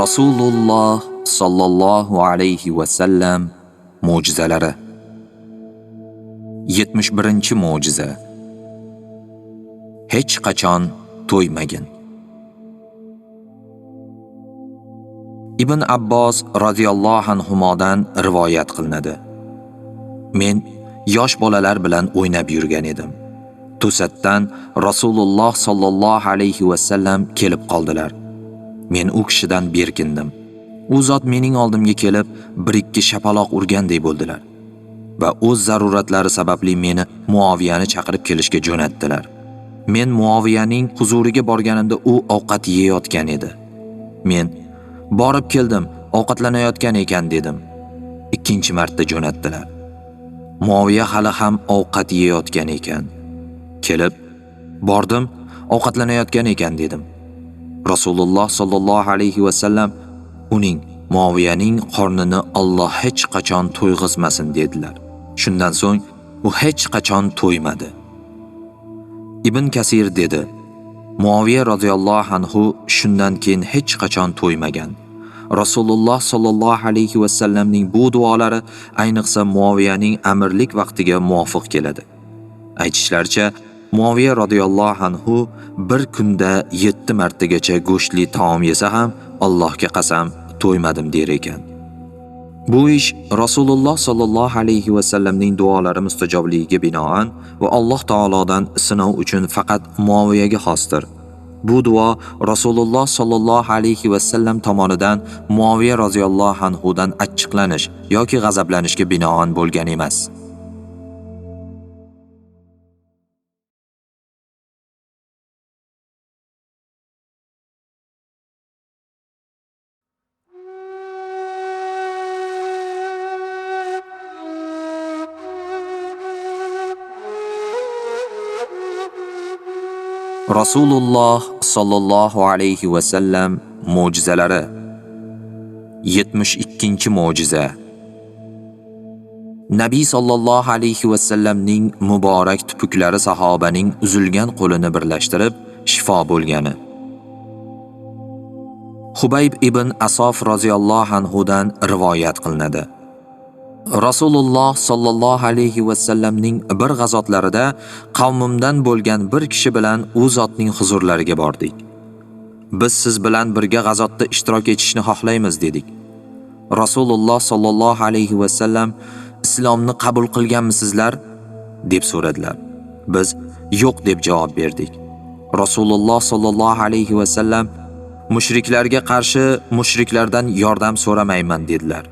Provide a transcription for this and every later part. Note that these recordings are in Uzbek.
Rasululloh sallallohu alayhi va sallam mo'jizalari. 71-mo'jiza. Hech qachon to'ymagin. Ibn Abbos radhiyallohu anhumodan rivoyat qilinadi. Men yosh bolalar bilan o'ynab yurgan edim. To'satdan Rasululloh sallallohu alayhi va sallam kelib qoldilar. Men u kishidan berkindim. U zot mening oldimga kelib, bir-ikki shapaloq urganday bo'ldilar va o'z zaruratlari sababli meni Muoviyani chaqirib kelishga jo'natdilar. Men Muoviyaning huzuriga borganimda u ovqat yeyotgan edi. Men borib keldim, ovqatlanayotgan ekan dedim. Ikkinchi marta jo'natdilar. Muoviya hali ham ovqat yeyotgan ekan. Kelib, bordim, ovqatlanayotgan ekan dedim. Rasululloh sallallohu alayhi va sallam uning Muoviyaning qornini Alloh hech qachon to'yg'izmasin dedilar. Shundan so'ng u hech qachon to'ymadi. Ibn Kasir dedi: Muoviya radhiyallohu anhu shundan keyin hech qachon to'ymagan. Rasululloh sallallohu alayhi va sallamning bu duolari ayniqsa Muoviyaning amirlik vaqtiga muvofiq keladi. Aytishlaricha, Muoviya radhiyallohu anhu bir kunda 7 martagacha go'shtli taom yesa ham Allohga qasam to'ymadim der ekan. Bu ish Rasululloh sallallohu alayhi va sallamning duolari mustajobligiga binoan va Alloh taolodan sinov uchun faqat Muoviyaga xosdir. Bu duo Rasululloh sallallohu alayhi va sallam tomonidan Muoviya radhiyallohu anhu dan achchiqlanish yoki g'azablanishga binoan bo'lgan emas. Rasululloh sallallohu alayhi va sallam mo'jizalari. 72-mo'jiza. Nabiy sallallohu alayhi va sallamning muborak tupuklari sahobaning uzilgan qo'lini birlashtirib shifo bo'lgani. Hubayb ibn Asof roziyallohu anhu dan rivoyat qilinadi. Rasululloh sallallohu alayhi va sallamning bir g'azotlarida qavmimdan bo'lgan bir kishi bilan u zotning huzurlariga bordik. Biz siz bilan birga g'azotda ishtirok etishni xohlaymiz dedik. Rasululloh sallallohu alayhi va sallam islomni qabul qilganmisizlar deb so'radilar. Biz yo'q deb javob berdik. Rasululloh sallallohu alayhi va sallam mushriklarga qarshi mushriklardan yordam so'ramayman dedilar.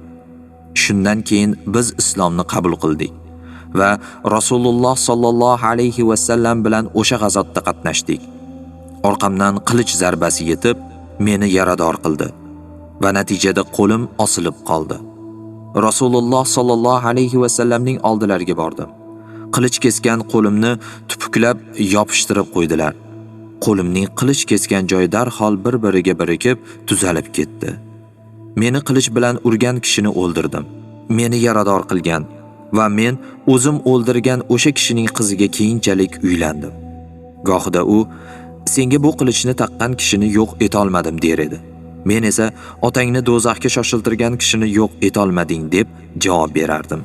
Shundan keyin biz islomni qabul qildik va Rasululloh sallallohu alayhi va sallam bilan o'sha g'azotda qatnashdik. Orqamdan qilich zarbasi yetib, meni yarador qildi va natijada qo'lim osilib qoldi. Rasululloh sallallohu alayhi va sallamning oldilariga bordim. Qilich kesgan qo'limni tupuklab yopishtirib qo'ydilar. Qo'limning qilich kesgan joyi darhol bir-biriga birikib, tuzalib ketdi. Meni qilich bilan urgan kishini o'ldirdim. Meni yarador qilgan va men o'zim o'ldirgan o'sha kishining qiziga keyinchalik uylandim. Gohida u senga bu qilichni taqqan kishini yo'q etolmadim der edi. Men esa otangni do'zaxga shoshiltirgan kishini yo'q etolmading deb javob berardim.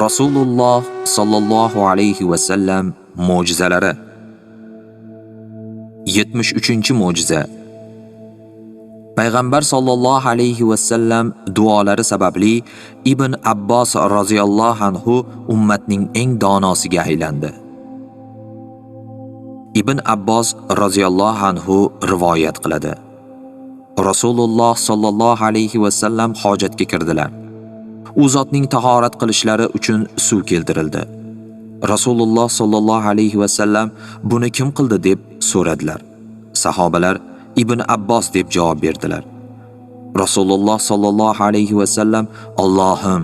Rasululloh sallallohu alayhi va sallam mo'jizalari. 73-mo'jiza. Payg'ambar sallallohu alayhi va sallam duolari sababli Ibn Abbos roziyallohu anhu ummatning eng donosiga aylandi. Ibn Abbos roziyallohu anhu rivoyat qiladi. Rasululloh sallallohu alayhi va sallam hojatga kirdilar. U zotning tahorat qilishlari uchun suv keltirildi. Rasululloh sallallohu alayhi va sallam buni kim qildi deb so'radilar. Sahobalar Ibn Abbos deb javob berdilar. Rasululloh sallallohu alayhi va sallam Allohim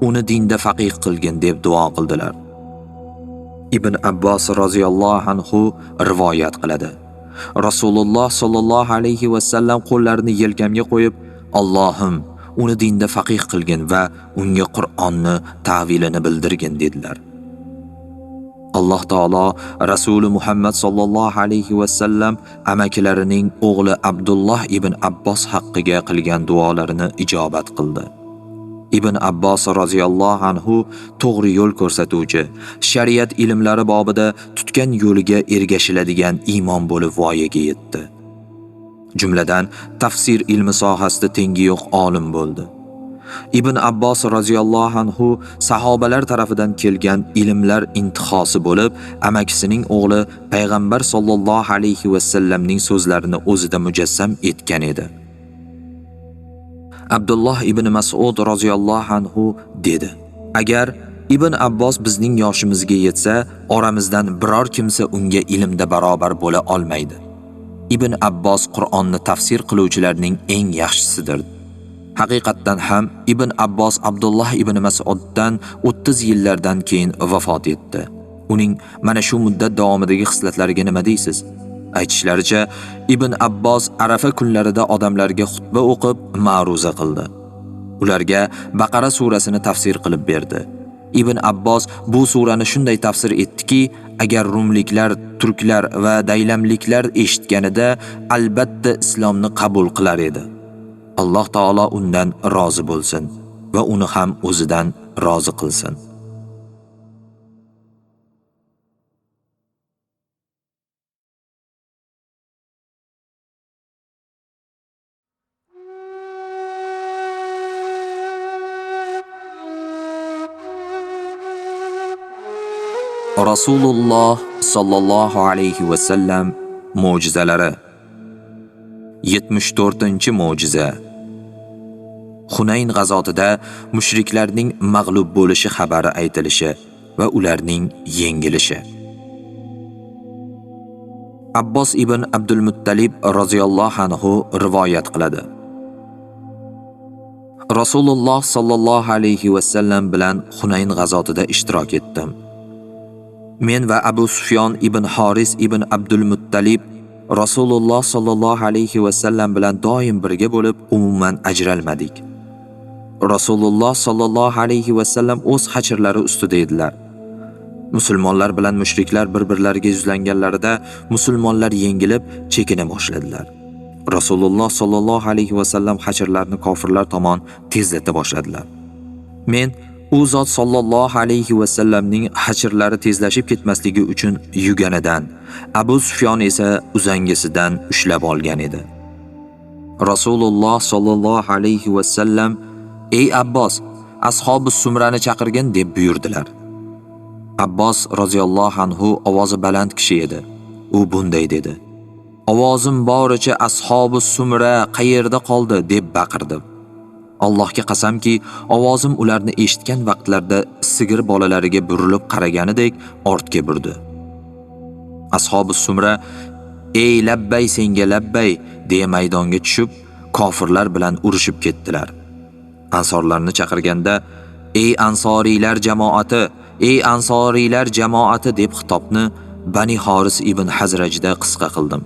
uni dinda faqih qilgin deb duo qildilar. Ibn Abbos roziyallohu anhu rivoyat qiladi. Rasululloh sollallohu alayhi va sallam qo'llarini yelkamga qo'yib, "Allohim, uni dinda faqih qilgin va unga Qur'onni ta'vilini bildirgin" dedilar. Alloh taolo Rasuli Muhammad sallallohu alayhi va sallam amakilarining o'g'li Abdulloh ibn Abbos haqqiga qilgan duolarini ijobat qildi. Ibn Abbos roziyallohu anhu to'g'ri yo'l ko'rsatuvchi, shariat ilmlari bobida tutgan yo'liga ergashiladigan iymon bo'lib voyaga yetdi. Jumladan tafsir ilmi sohasida tengi yo'q olim bo'ldi. Ibn Abbos roziyallohu anhu sahobalar tarafidan kelgan ilmlar intihosi bo'lib, amakisining o'g'li payg'ambar sollallohu alayhi va sallamning so'zlarini o'zida mujassam etgan edi. Abdulloh ibn Mas'ud roziyallohu anhu dedi: "Agar Ibn Abbos bizning yoshimizga yetsa, oramizdan biror kimsa unga ilmda barobar bo'la olmaydi. Ibn Abbos Qur'onni tafsir qiluvchilarning eng yaxshisidir." Haqiqatdan ham Ibn Abbos Abdulloh ibn Mas'uddan 30 yillardan keyin vafot etdi. Uning mana shu muddat davomidagi xislatlariga nima deysiz? Aytishlaricha, Ibn Abbos Arafa kunlarida odamlarga xutba o'qib, ma'ruza qildi. Ularga Baqara surasini tafsir qilib berdi. Ibn Abbos bu surani shunday tafsir etdiki, agar rumliklar, turklar va daylamliklar eshitganida albatta islomni qabul qilar edi. Alloh taolo undan rozi bo'lsin va uni ham o'zidan rozi qilsin. Rasululloh sallallohu alayhi va sallam mo'jizalari. 74-mo'jiza. Hunayn g'azotida mushriklarning mag'lub bo'lishi xabari aytilishi va ularning yengilishi. Abbos ibn Abdul Muttalib roziyallohu anhu rivoyat qiladi. Rasululloh sallallohu alayhi va sallam bilan Hunayn g'azotida ishtirok etdim. Men va Abu Sufyon ibn Haris ibn Abdul Muttalib Rasululloh sallallohu alayhi va sallam bilan doim birga bo'lib, umuman ajralmadik. Rasululloh sallallohu alayhi va sallam o'z hajrlari ustida edilar. Musulmonlar bilan mushriklar bir-birlariga yuzlanganlarida musulmonlar yengilib, chekina boshladilar. Rasululloh sallallohu alayhi va sallam hajrlarni kofirlar tomon tezlata boshladilar. Men u zot sallallohu alayhi va sallamning hajrlari tezlashib ketmasligi uchun yuganidan, Abu Sufyon esa uzangisidan ushlab olgan edi. Rasululloh sallallohu alayhi va sallam: "Ey Abbos, ashabi Sumrani chaqirgin" deb buyurdilar. Abbos roziyallohu anhu ovozi baland kishi edi. U bunday dedi: "Ovozim boricha ashabi Sumra qayerda qoldi?" deb baqirdi. Allohga qasamki, ovozim ularni eshitgan vaqtlarda sigir bolalariga burilib qaraganidek ortga burdi. Ashabi Sumra: "Ey labbay senga labbay" deya maydonga tushib, kofirlar bilan urushib ketdilar. Ansorlarni chaqirganda: "Ey ansoriylar jamoati, ey ansoriylar jamoati" deb xitobni Bani Haris ibn Hazrajda qisqa qildim.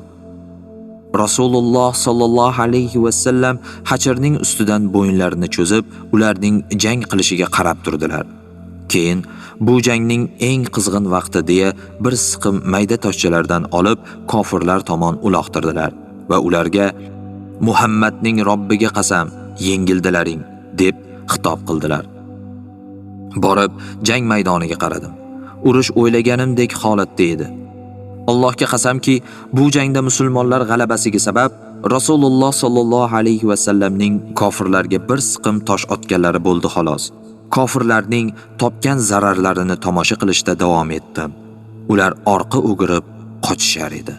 Rasululloh sallallohu alayhi va sallam hajrning ustidan bo'yinlarini cho'zib, ularning jang qilishiga qarab turdilar. Keyin bu jangning eng qizg'in vaqti deya bir siqim mayda toshchalardan olib kofirlar tomon uloqtirdilar va ularga: "Muhammadning Robbiga qasam, yengildilaring" deb xitob qildilar. Borib jang maydoniga qaradim. Urush o'ylaganimdek holatda edi. Allohga qasamki, bu jangda musulmonlar g'alabasiga sabab Rasululloh sallallohu alayhi va sallamning kofirlarga bir siqim tosh otganlari bo'ldi xolos. Kofirlarning topgan zararlarini tomosha qilishda davom etdim. Ular orqa o'girib qochishar edi.